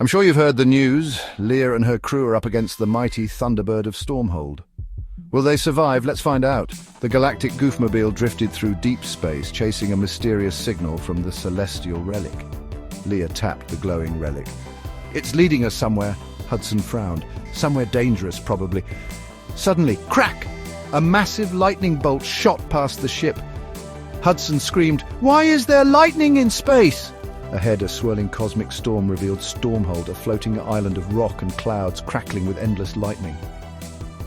I'm sure you've heard the news. Leah and her crew are up against the mighty Thunderbird of Stormhold. Will they survive? Let's find out. The Galactic Goofmobile drifted through deep space, chasing a mysterious signal from the Celestial Relic. Leah tapped the glowing relic. It's leading us somewhere. Hudson frowned. Somewhere dangerous, probably. Suddenly, crack! A massive lightning bolt shot past the ship. Hudson screamed, "Why is there lightning in space?" Ahead, a swirling cosmic storm revealed Stormhold, a floating island of rock and clouds crackling with endless lightning.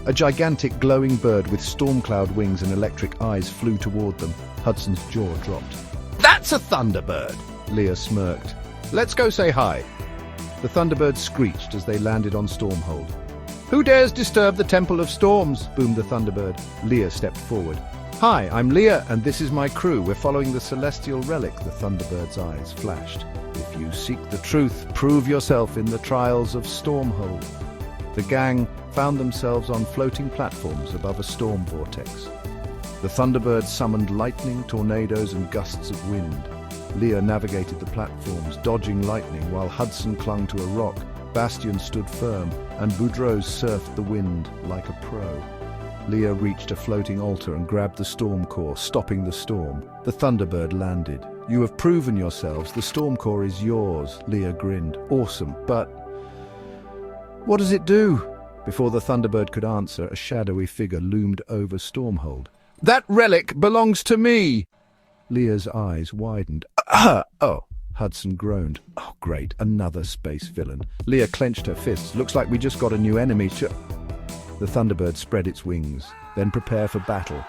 A gigantic glowing bird with storm cloud wings and electric eyes flew toward them. Hudson's jaw dropped. "That's a Thunderbird!" Leah smirked. "Let's go say hi." The Thunderbird screeched as they landed on Stormhold. "Who dares disturb the Temple of Storms?" boomed the Thunderbird. Leah stepped forward. "Hi, I'm Leah, and this is my crew. We're following the Celestial Relic." The Thunderbird's eyes flashed. "If you seek the truth, prove yourself in the Trials of Stormhold." The gang found themselves on floating platforms above a storm vortex. The Thunderbird summoned lightning, tornadoes, and gusts of wind. Leah navigated the platforms, dodging lightning, while Hudson clung to a rock. Bastion stood firm, and Boudreaux surfed the wind like a pro. Leah reached a floating altar and grabbed the storm core, stopping the storm. The Thunderbird landed. "You have proven yourselves. The storm core is yours." Leah grinned. "Awesome, but what does it do?" Before the Thunderbird could answer, a shadowy figure loomed over Stormhold. "That relic belongs to me!" Leah's eyes widened. Oh, Hudson groaned. "Oh, great, another space villain." Leah clenched her fists. "Looks like we just got a new enemy." The Thunderbird spread its wings, then prepare for battle.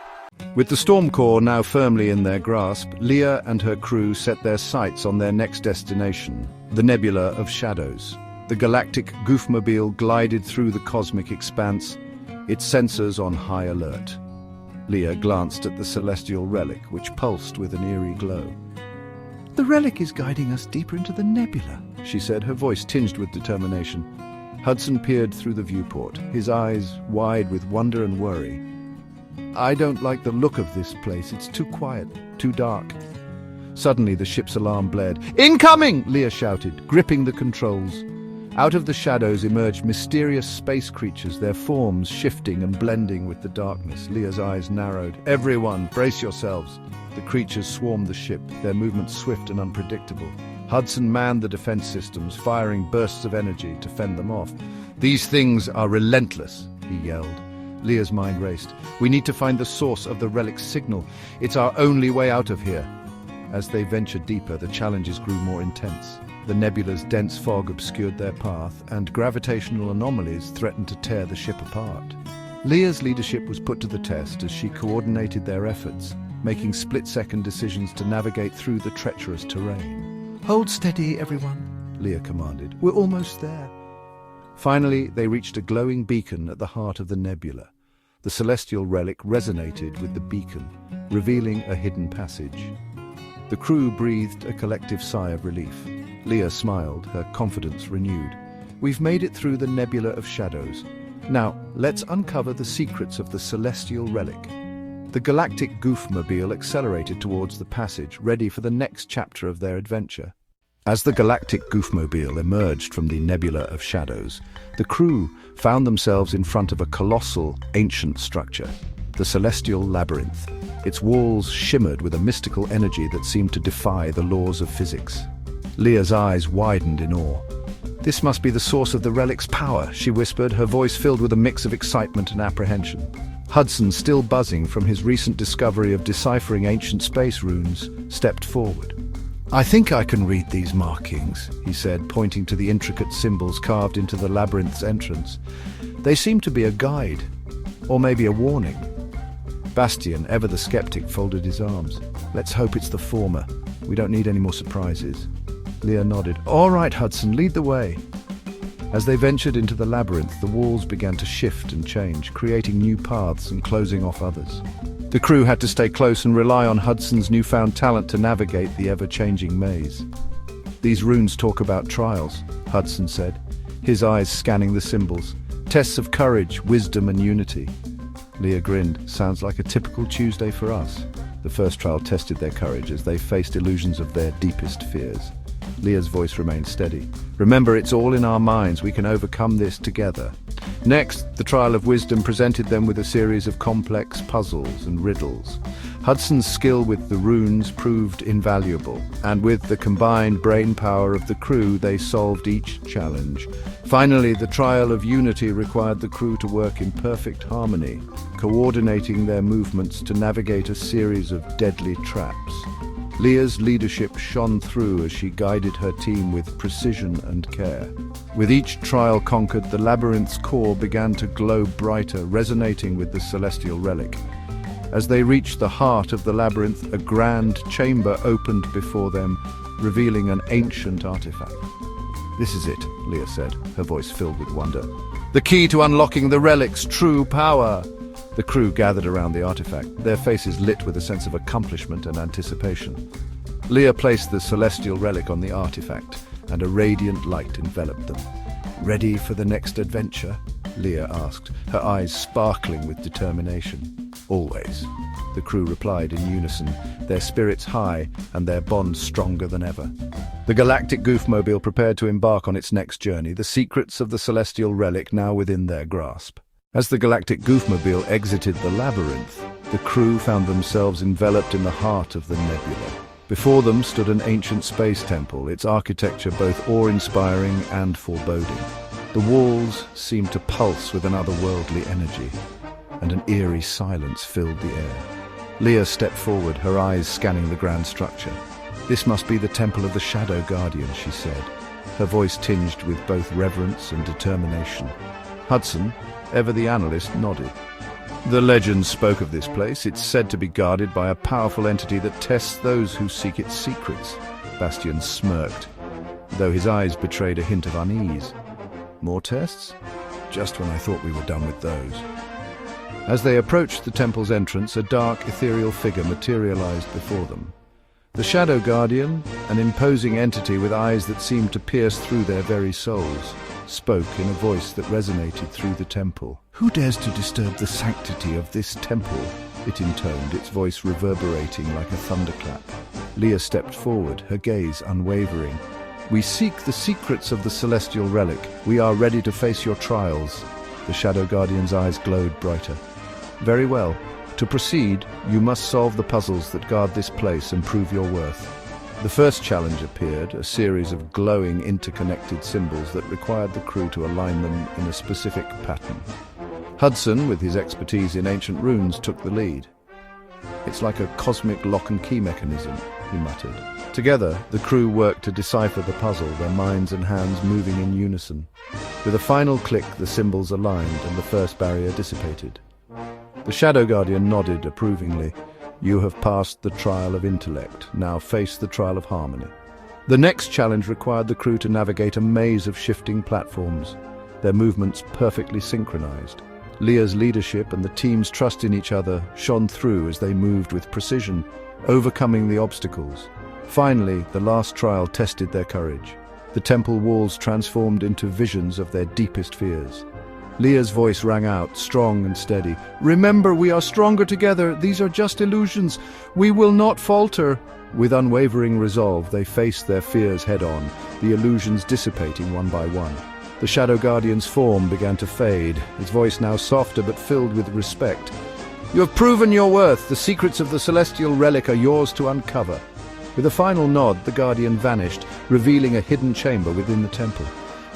With the storm core now firmly in their grasp, Leah and her crew set their sights on their next destination, the Nebula of Shadows. The Galactic Goofmobile glided through the cosmic expanse, its sensors on high alert. Leah glanced at the Celestial Relic, which pulsed with an eerie glow. "The relic is guiding us deeper into the nebula," she said, her voice tinged with determination. Hudson peered through the viewport, his eyes wide with wonder and worry. "I don't like the look of this place. It's too quiet, too dark." Suddenly, the ship's alarm blared. "Incoming!" Leah shouted, gripping the controls. Out of the shadows emerged mysterious space creatures, their forms shifting and blending with the darkness. Leah's eyes narrowed. "Everyone, brace yourselves." The creatures swarmed the ship, their movements swift and unpredictable. Hudson manned the defense systems, firing bursts of energy to fend them off. "These things are relentless," he yelled. Leah's mind raced. "We need to find the source of the relic's signal. It's our only way out of here." As they ventured deeper, the challenges grew more intense. The nebula's dense fog obscured their path, and gravitational anomalies threatened to tear the ship apart. Leah's leadership was put to the test as she coordinated their efforts, making split-second decisions to navigate through the treacherous terrain. "Hold steady, everyone," Leah commanded. "We're almost there." Finally, they reached a glowing beacon at the heart of the nebula. The Celestial Relic resonated with the beacon, revealing a hidden passage. The crew breathed a collective sigh of relief. Leah smiled, her confidence renewed. "We've made it through the Nebula of Shadows. Now, let's uncover the secrets of the Celestial Relic." The Galactic Goofmobile accelerated towards the passage, ready for the next chapter of their adventure. As the Galactic Goofmobile emerged from the Nebula of Shadows, the crew found themselves in front of a colossal, ancient structure, the Celestial Labyrinth. Its walls shimmered with a mystical energy that seemed to defy the laws of physics. Leah's eyes widened in awe. "This must be the source of the relic's power," she whispered, her voice filled with a mix of excitement and apprehension. Hudson, still buzzing from his recent discovery of deciphering ancient space runes, stepped forward. "I think I can read these markings," he said, pointing to the intricate symbols carved into the labyrinth's entrance. "They seem to be a guide, or maybe a warning." Bastion, ever the skeptic, folded his arms. "Let's hope it's the former. We don't need any more surprises." Leah nodded. "All right, Hudson, lead the way." As they ventured into the labyrinth, the walls began to shift and change, creating new paths and closing off others. The crew had to stay close and rely on Hudson's newfound talent to navigate the ever-changing maze. "These runes talk about trials," Hudson said, his eyes scanning the symbols. "Tests of courage, wisdom, and unity." Leah grinned. "Sounds like a typical Tuesday for us." The first trial tested their courage as they faced illusions of their deepest fears. Leah's voice remained steady. Remember, it's all in our minds. We can overcome this together. Next, the Trial of Wisdom presented them with a series of complex puzzles and riddles. Hudson's skill with the runes proved invaluable, and with the combined brain power of the crew, they solved each challenge. Finally, the Trial of Unity required the crew to work in perfect harmony, coordinating their movements to navigate a series of deadly traps. Leah's leadership shone through as she guided her team with precision and care. With each trial conquered, the labyrinth's core began to glow brighter, resonating with the Celestial Relic. As they reached the heart of the labyrinth, a grand chamber opened before them, revealing an ancient artifact. "This is it," Leah said, her voice filled with wonder. "The key to unlocking the relic's true power." The crew gathered around the artifact, their faces lit with a sense of accomplishment and anticipation. Leah placed the Celestial Relic on the artifact, and a radiant light enveloped them. "Ready for the next adventure?" Leah asked, her eyes sparkling with determination. "Always," the crew replied in unison, their spirits high and their bond stronger than ever. The Galactic Goofmobile prepared to embark on its next journey, the secrets of the Celestial Relic now within their grasp. As the Galactic Goofmobile exited the labyrinth, the crew found themselves enveloped in the heart of the nebula. Before them stood an ancient space temple, its architecture both awe-inspiring and foreboding. The walls seemed to pulse with an otherworldly energy, and an eerie silence filled the air. Leah stepped forward, her eyes scanning the grand structure. "This must be the Temple of the Shadow Guardian," she said, her voice tinged with both reverence and determination. Hudson, ever the analyst, nodded. "The legends spoke of this place. It's said to be guarded by a powerful entity that tests those who seek its secrets." Bastian smirked, though his eyes betrayed a hint of unease. "More tests? Just when I thought we were done with those." As they approached the temple's entrance, a dark, ethereal figure materialized before them. The Shadow Guardian, an imposing entity with eyes that seemed to pierce through their very souls, spoke in a voice that resonated through the temple. "Who dares to disturb the sanctity of this temple?" it intoned, its voice reverberating like a thunderclap. Leah stepped forward, her gaze unwavering. "We seek the secrets of the Celestial Relic. We are ready to face your trials." The Shadow Guardian's eyes glowed brighter. "Very well. To proceed, you must solve the puzzles that guard this place and prove your worth." The first challenge appeared, a series of glowing, interconnected symbols that required the crew to align them in a specific pattern. Hudson, with his expertise in ancient runes, took the lead. "It's like a cosmic lock-and-key mechanism," he muttered. Together, the crew worked to decipher the puzzle, their minds and hands moving in unison. With a final click, the symbols aligned and the first barrier dissipated. The Shadow Guardian nodded approvingly. "You have passed the trial of intellect. Now face the trial of harmony." The next challenge required the crew to navigate a maze of shifting platforms, their movements perfectly synchronized. Leah's leadership and the team's trust in each other shone through as they moved with precision, overcoming the obstacles. Finally, the last trial tested their courage. The temple walls transformed into visions of their deepest fears. Leah's voice rang out, strong and steady. "Remember, we are stronger together. These are just illusions. We will not falter." With unwavering resolve, they faced their fears head-on, the illusions dissipating one by one. The Shadow Guardian's form began to fade, his voice now softer but filled with respect. "You have proven your worth. The secrets of the Celestial Relic are yours to uncover." With a final nod, the Guardian vanished, revealing a hidden chamber within the temple.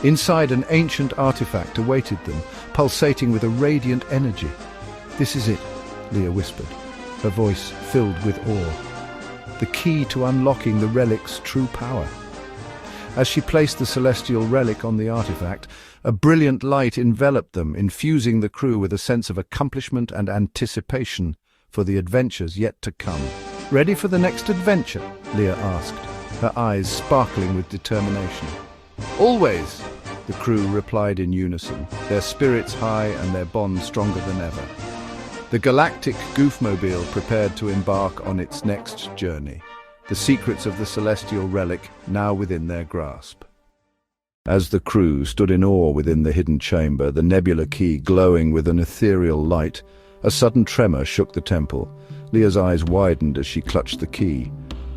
Inside, an ancient artifact awaited them, pulsating with a radiant energy. "This is it," Leah whispered, her voice filled with awe. "The key to unlocking the relic's true power." As she placed the Celestial Relic on the artifact, a brilliant light enveloped them, infusing the crew with a sense of accomplishment and anticipation for the adventures yet to come. "Ready for the next adventure?" Leah asked, her eyes sparkling with determination. "Always," the crew replied in unison, their spirits high and their bond stronger than ever. The Galactic Goofmobile prepared to embark on its next journey, the secrets of the Celestial Relic now within their grasp. As the crew stood in awe within the hidden chamber, the nebula key glowing with an ethereal light, a sudden tremor shook the temple. Leah's eyes widened as she clutched the key.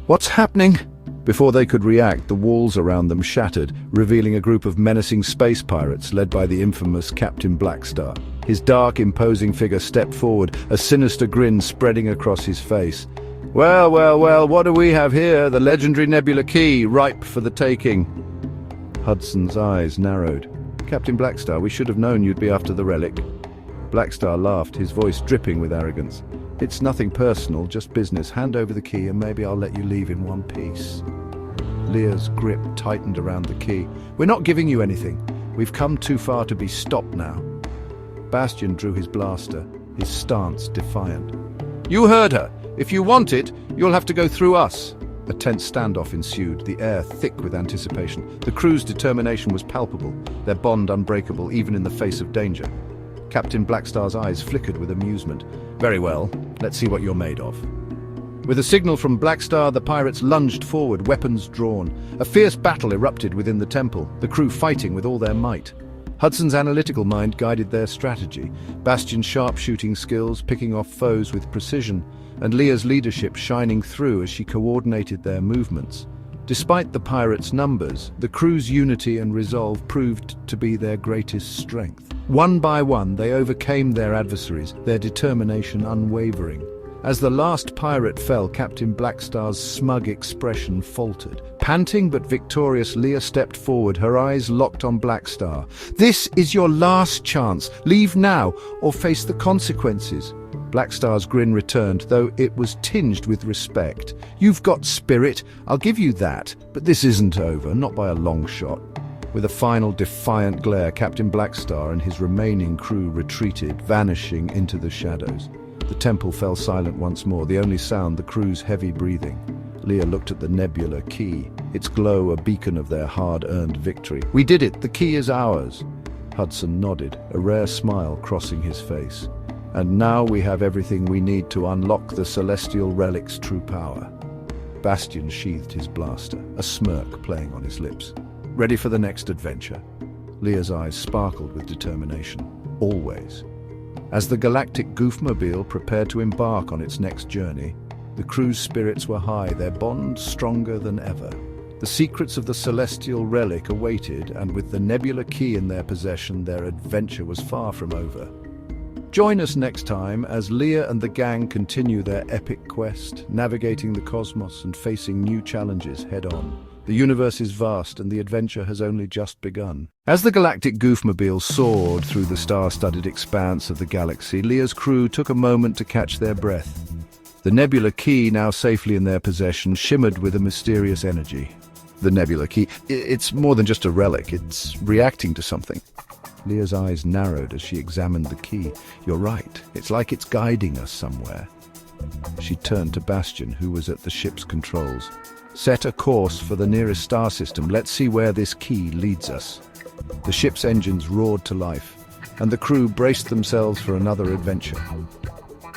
"What's happening?" Before they could react, the walls around them shattered, revealing a group of menacing space pirates led by the infamous Captain Blackstar. His dark, imposing figure stepped forward, a sinister grin spreading across his face. Well, well, well, what do we have here? The legendary Nebula Key, ripe for the taking. Hudson's eyes narrowed. Captain Blackstar, we should have known you'd be after the relic. Blackstar laughed, his voice dripping with arrogance. It's nothing personal, just business. Hand over the key and maybe I'll let you leave in one piece. Leah's grip tightened around the key. We're not giving you anything. We've come too far to be stopped now. Bastion drew his blaster, his stance defiant. You heard her. If you want it, you'll have to go through us. A tense standoff ensued, the air thick with anticipation. The crew's determination was palpable, their bond unbreakable even in the face of danger. Captain Blackstar's eyes flickered with amusement. Very well, let's see what you're made of. With a signal from Blackstar, the pirates lunged forward, weapons drawn. A fierce battle erupted within the temple, the crew fighting with all their might. Hudson's analytical mind guided their strategy, Bastion's sharpshooting skills picking off foes with precision, and Leah's leadership shining through as she coordinated their movements. Despite the pirates' numbers, the crew's unity and resolve proved to be their greatest strength. One by one, they overcame their adversaries, their determination unwavering. As the last pirate fell, Captain Blackstar's smug expression faltered. Panting but victorious, Leah stepped forward, her eyes locked on Blackstar. This is your last chance. Leave now, or face the consequences. Blackstar's grin returned, though it was tinged with respect. You've got spirit, I'll give you that, but this isn't over, not by a long shot. With a final defiant glare, Captain Blackstar and his remaining crew retreated, vanishing into the shadows. The temple fell silent once more, the only sound the crew's heavy breathing. Leah looked at the Nebula Key, its glow a beacon of their hard-earned victory. We did it, the key is ours. Hudson nodded, a rare smile crossing his face. And now we have everything we need to unlock the Celestial Relic's true power. Bastion sheathed his blaster, a smirk playing on his lips. Ready for the next adventure? Leah's eyes sparkled with determination. Always. As the Galactic Goofmobile prepared to embark on its next journey, the crew's spirits were high, their bond stronger than ever. The secrets of the Celestial Relic awaited, and with the Nebula Key in their possession, their adventure was far from over. Join us next time as Leah and the gang continue their epic quest, navigating the cosmos and facing new challenges head-on. The universe is vast and the adventure has only just begun. As the Galactic Goofmobile soared through the star-studded expanse of the galaxy, Leah's crew took a moment to catch their breath. The Nebula Key, now safely in their possession, shimmered with a mysterious energy. The Nebula Key, it's more than just a relic, it's reacting to something. Leah's eyes narrowed as she examined the key. You're right, it's like it's guiding us somewhere. She turned to Bastion, who was at the ship's controls. Set a course for the nearest star system. Let's see where this key leads us. The ship's engines roared to life, and the crew braced themselves for another adventure.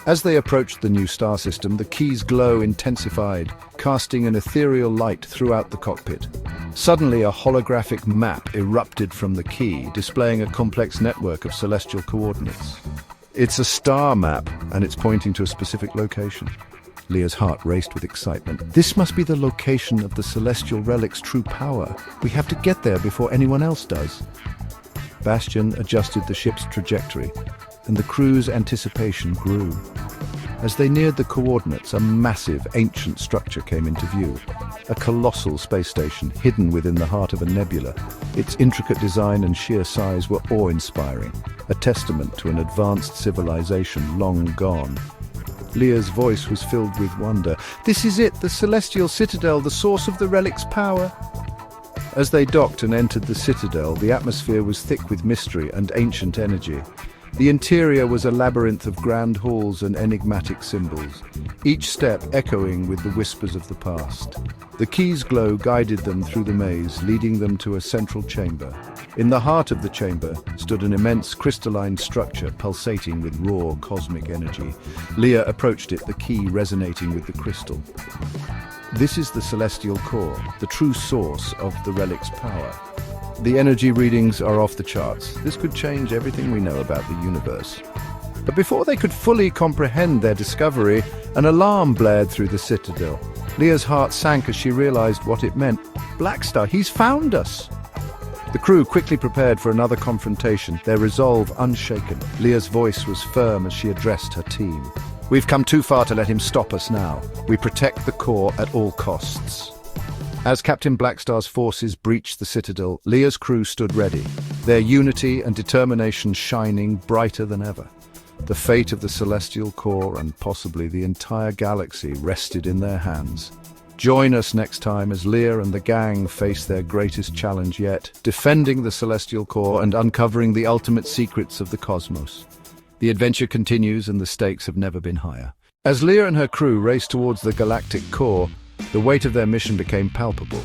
As they approached the new star system, the key's glow intensified, casting an ethereal light throughout the cockpit. Suddenly, a holographic map erupted from the key, displaying a complex network of celestial coordinates. It's a star map, and it's pointing to a specific location. Leah's heart raced with excitement. This must be the location of the Celestial Relic's true power. We have to get there before anyone else does. Bastion adjusted the ship's trajectory, and the crew's anticipation grew. As they neared the coordinates, a massive, ancient structure came into view. A colossal space station hidden within the heart of a nebula. Its intricate design and sheer size were awe-inspiring, a testament to an advanced civilization long gone. Leah's voice was filled with wonder. This is it, the Celestial Citadel, the source of the relic's power. As they docked and entered the Citadel, the atmosphere was thick with mystery and ancient energy. The interior was a labyrinth of grand halls and enigmatic symbols, each step echoing with the whispers of the past. The key's glow guided them through the maze, leading them to a central chamber. In the heart of the chamber stood an immense crystalline structure pulsating with raw cosmic energy. Leah approached it, the key resonating with the crystal. This is the celestial core, the true source of the relic's power. The energy readings are off the charts. This could change everything we know about the universe. But before they could fully comprehend their discovery, an alarm blared through the citadel. Leah's heart sank as she realized what it meant. Blackstar, he's found us! The crew quickly prepared for another confrontation, their resolve unshaken. Leah's voice was firm as she addressed her team. We've come too far to let him stop us now. We protect the core at all costs. As Captain Blackstar's forces breached the citadel, Leah's crew stood ready, their unity and determination shining brighter than ever. The fate of the Celestial Core and possibly the entire galaxy rested in their hands. Join us next time as Leah and the gang face their greatest challenge yet, defending the Celestial Core and uncovering the ultimate secrets of the cosmos. The adventure continues and the stakes have never been higher. As Leah and her crew raced towards the Galactic Core, the weight of their mission became palpable.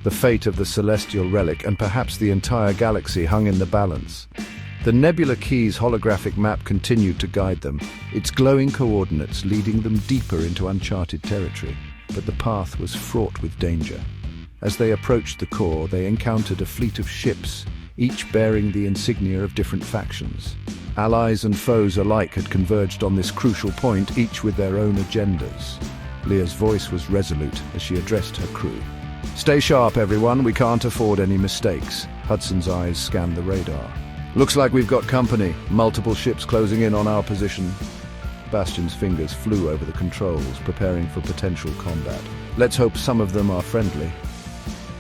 The fate of the Celestial Relic and perhaps the entire galaxy hung in the balance. The Nebula Key's holographic map continued to guide them, its glowing coordinates leading them deeper into uncharted territory. But the path was fraught with danger. As they approached the core, they encountered a fleet of ships, each bearing the insignia of different factions. Allies and foes alike had converged on this crucial point, each with their own agendas. Leah's voice was resolute as she addressed her crew. Stay sharp, everyone. We can't afford any mistakes. Hudson's eyes scanned the radar. Looks like we've got company. Multiple ships closing in on our position. Bastion's fingers flew over the controls, preparing for potential combat. Let's hope some of them are friendly.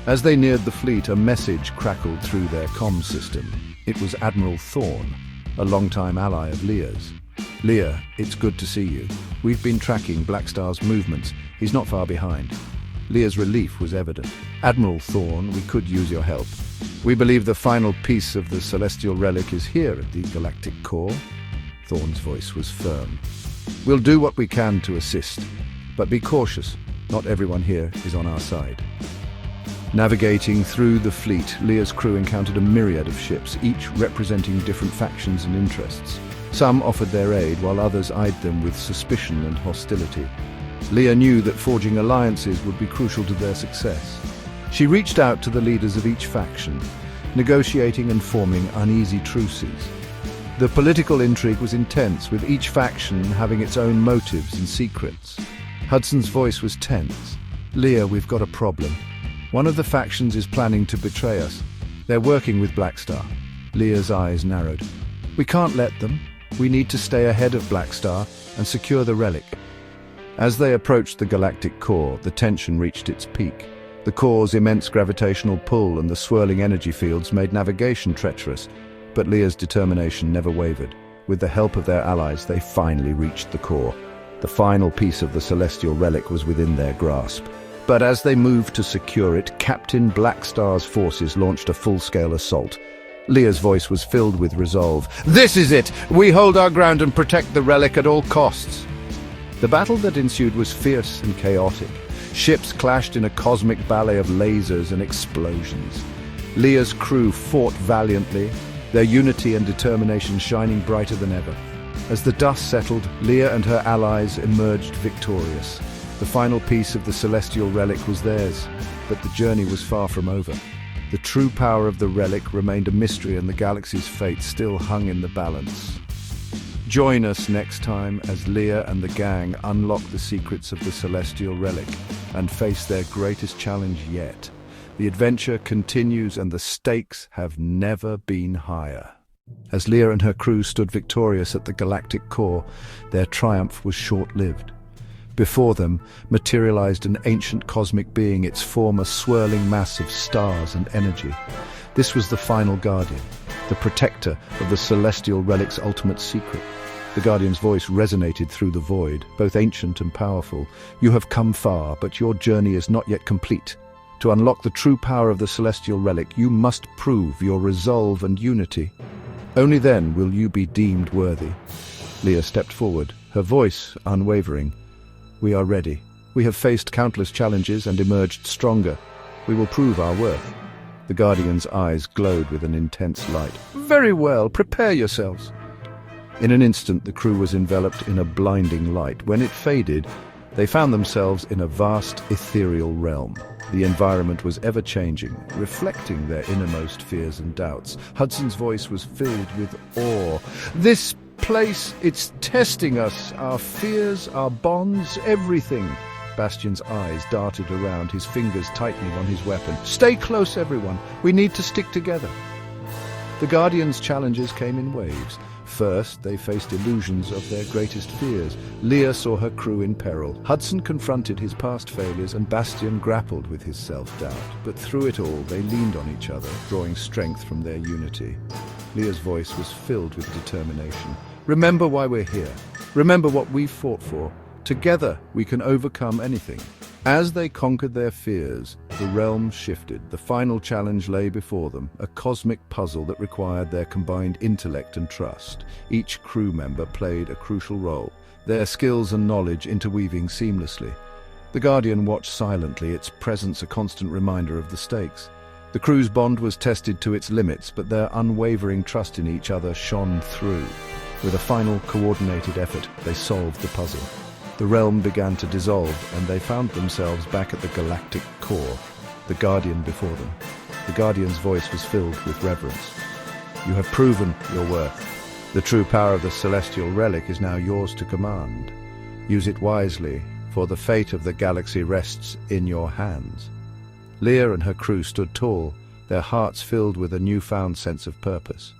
As they neared the fleet, a message crackled through their comm system. It was Admiral Thorne, a longtime ally of Leah's. Leah, it's good to see you. We've been tracking Blackstar's movements. He's not far behind. Leah's relief was evident. Admiral Thorne, we could use your help. We believe the final piece of the Celestial Relic is here at the Galactic Core. Thorne's voice was firm. We'll do what we can to assist, but be cautious. Not everyone here is on our side. Navigating through the fleet, Leah's crew encountered a myriad of ships, each representing different factions and interests. Some offered their aid, while others eyed them with suspicion and hostility. Leah knew that forging alliances would be crucial to their success. She reached out to the leaders of each faction, negotiating and forming uneasy truces. The political intrigue was intense, with each faction having its own motives and secrets. Hudson's voice was tense. Leah, we've got a problem. One of the factions is planning to betray us. They're working with Blackstar. Leah's eyes narrowed. We can't let them. We need to stay ahead of Blackstar and secure the relic. As they approached the Galactic Core, the tension reached its peak. The core's immense gravitational pull and the swirling energy fields made navigation treacherous, but Leah's determination never wavered. With the help of their allies, they finally reached the core. The final piece of the Celestial Relic was within their grasp. But as they moved to secure it, Captain Blackstar's forces launched a full-scale assault. Leah's voice was filled with resolve. This is it! We hold our ground and protect the relic at all costs! The battle that ensued was fierce and chaotic. Ships clashed in a cosmic ballet of lasers and explosions. Leah's crew fought valiantly, their unity and determination shining brighter than ever. As the dust settled, Leah and her allies emerged victorious. The final piece of the Celestial Relic was theirs, but the journey was far from over. The true power of the relic remained a mystery, and the galaxy's fate still hung in the balance. Join us next time as Leah and the gang unlock the secrets of the Celestial Relic and face their greatest challenge yet. The adventure continues and the stakes have never been higher. As Leah and her crew stood victorious at the Galactic Core, their triumph was short-lived. Before them materialized an ancient cosmic being, its form a swirling mass of stars and energy. This was the final guardian, the protector of the Celestial Relic's ultimate secret. The Guardian's voice resonated through the void, both ancient and powerful. You have come far, but your journey is not yet complete. To unlock the true power of the Celestial Relic, you must prove your resolve and unity. Only then will you be deemed worthy. Leah stepped forward, her voice unwavering. We are ready. We have faced countless challenges and emerged stronger. We will prove our worth. The Guardian's eyes glowed with an intense light. Very well, prepare yourselves. In an instant, the crew was enveloped in a blinding light. When it faded, they found themselves in a vast, ethereal realm. The environment was ever-changing, reflecting their innermost fears and doubts. Hudson's voice was filled with awe. This place, it's testing us, our fears, our bonds, everything. Bastion's eyes darted around, his fingers tightening on his weapon. "Stay close, everyone. We need to stick together." The Guardians' challenges came in waves. First, they faced illusions of their greatest fears. Leah saw her crew in peril. Hudson confronted his past failures, and Bastion grappled with his self-doubt. But through it all, they leaned on each other, drawing strength from their unity. Leah's voice was filled with determination. "Remember why we're here. Remember what we fought for. Together, we can overcome anything." As they conquered their fears, the realm shifted. The final challenge lay before them, a cosmic puzzle that required their combined intellect and trust. Each crew member played a crucial role, their skills and knowledge interweaving seamlessly. The Guardian watched silently, its presence a constant reminder of the stakes. The crew's bond was tested to its limits, but their unwavering trust in each other shone through. With a final coordinated effort, they solved the puzzle. The realm began to dissolve, and they found themselves back at the galactic core, the Guardian before them. The Guardian's voice was filled with reverence. "You have proven your worth. The true power of the Celestial Relic is now yours to command. Use it wisely, for the fate of the galaxy rests in your hands." Leah and her crew stood tall, their hearts filled with a newfound sense of purpose.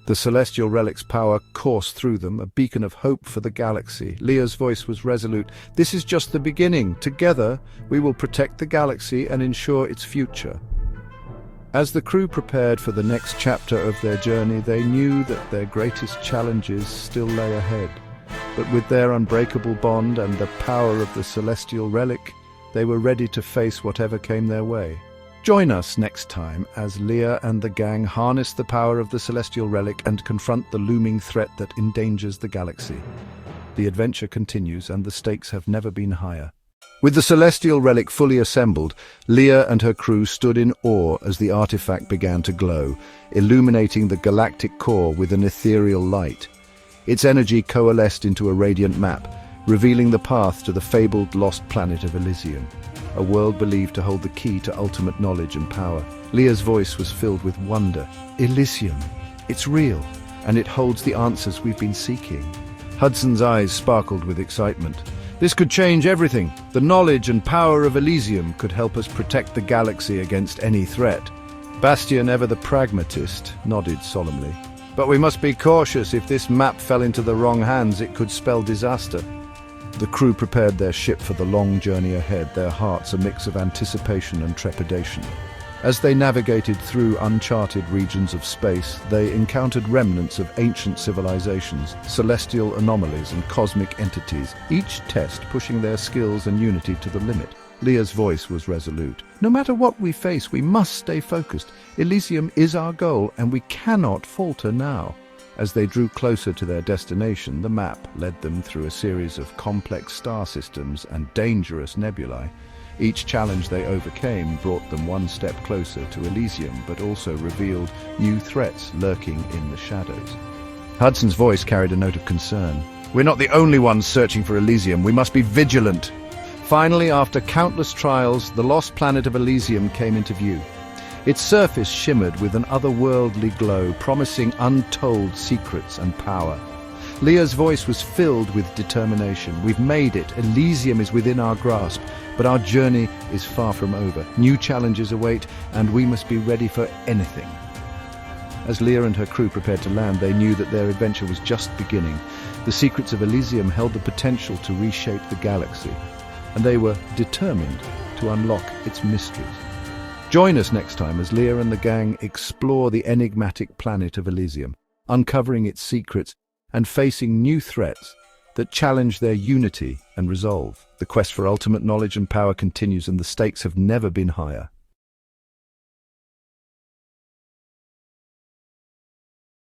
The Celestial Relic's power coursed through them, a beacon of hope for the galaxy. Leah's voice was resolute. "This is just the beginning. Together, we will protect the galaxy and ensure its future." As the crew prepared for the next chapter of their journey, they knew that their greatest challenges still lay ahead. But with their unbreakable bond and the power of the Celestial Relic, they were ready to face whatever came their way. Join us next time as Leah and the gang harness the power of the Celestial Relic and confront the looming threat that endangers the galaxy. The adventure continues, and the stakes have never been higher. With the Celestial Relic fully assembled, Leah and her crew stood in awe as the artifact began to glow, illuminating the galactic core with an ethereal light. Its energy coalesced into a radiant map, revealing the path to the fabled lost planet of Elysium, a world believed to hold the key to ultimate knowledge and power. Leah's voice was filled with wonder. "Elysium, it's real, and it holds the answers we've been seeking." Hudson's eyes sparkled with excitement. "This could change everything. The knowledge and power of Elysium could help us protect the galaxy against any threat." Bastion, ever the pragmatist, nodded solemnly. "But we must be cautious. If this map fell into the wrong hands, it could spell disaster." The crew prepared their ship for the long journey ahead, their hearts a mix of anticipation and trepidation. As they navigated through uncharted regions of space, they encountered remnants of ancient civilizations, celestial anomalies and cosmic entities, each test pushing their skills and unity to the limit. Leah's voice was resolute. "No matter what we face, we must stay focused. Elysium is our goal, and we cannot falter now." As they drew closer to their destination, the map led them through a series of complex star systems and dangerous nebulae. Each challenge they overcame brought them one step closer to Elysium, but also revealed new threats lurking in the shadows. Hudson's voice carried a note of concern. "We're not the only ones searching for Elysium. We must be vigilant." Finally, after countless trials, the lost planet of Elysium came into view. Its surface shimmered with an otherworldly glow, promising untold secrets and power. Leah's voice was filled with determination. "We've made it. Elysium is within our grasp, but our journey is far from over. New challenges await, and we must be ready for anything." As Leah and her crew prepared to land, they knew that their adventure was just beginning. The secrets of Elysium held the potential to reshape the galaxy, and they were determined to unlock its mysteries. Join us next time as Leah and the gang explore the enigmatic planet of Elysium, uncovering its secrets and facing new threats that challenge their unity and resolve. The quest for ultimate knowledge and power continues, and the stakes have never been higher.